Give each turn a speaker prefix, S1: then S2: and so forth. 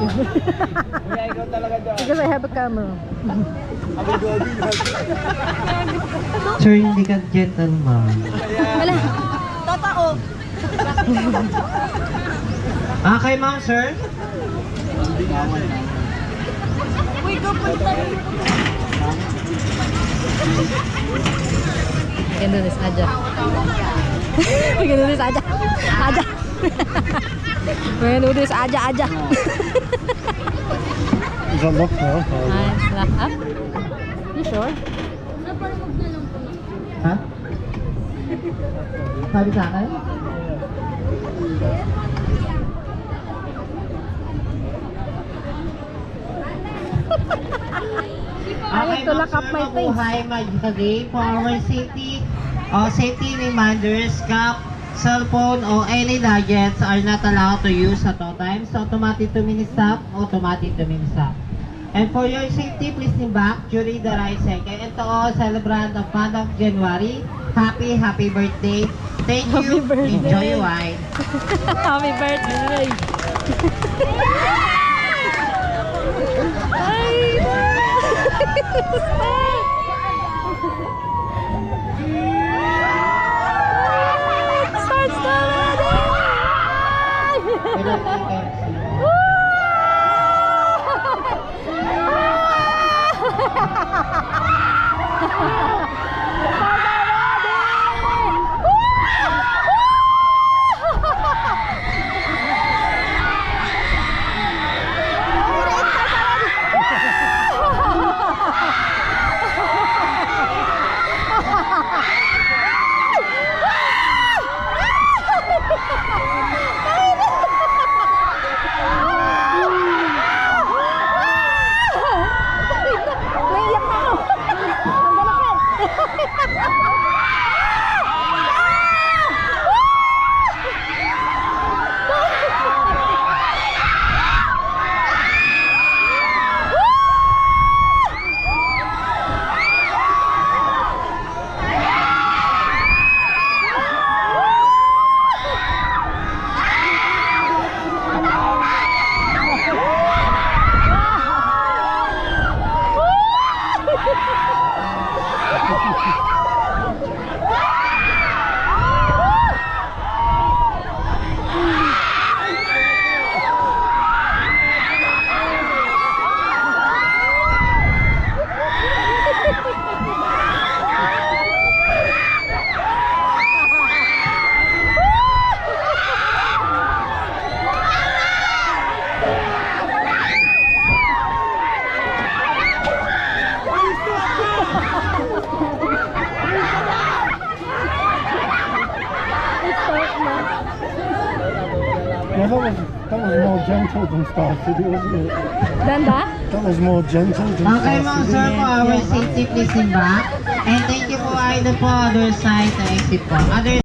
S1: you. Because I have a camera.
S2: Sir, hindi ka gentleman.
S1: Wala. Totoo.
S2: Kay ma'am, sir?
S1: Uy, kapunta. We can do this, Aja. We can do this, Aja. Aja. We can do this, Aja, Aja.
S3: Is that locked now?
S1: Nice. Lock up. You sure?
S2: Ha? Sabi sa akin?
S1: I have to lock up my face.
S2: Mabuhay, magkagay for our safety. Safety reminders, cap, cellphone, or any gadgets are not allowed to use at all times. Automatic 2-minute stop, automatic 2-minute stop. And for your safety, please stand back during the right second. And to all celebrant of month of January, happy birthday. Thank you.
S1: Happy birthday.
S2: Enjoy your wine.
S1: Happy birthday. Ay, starts
S3: Yeah, that was more gentle than Star City, wasn't it?
S1: Danda?
S3: That was more gentle than
S2: Okay,
S3: Star
S2: ma'am,
S3: City.
S2: sir, for our safety, please stand back. And thank you po, either po other side na exit po. Other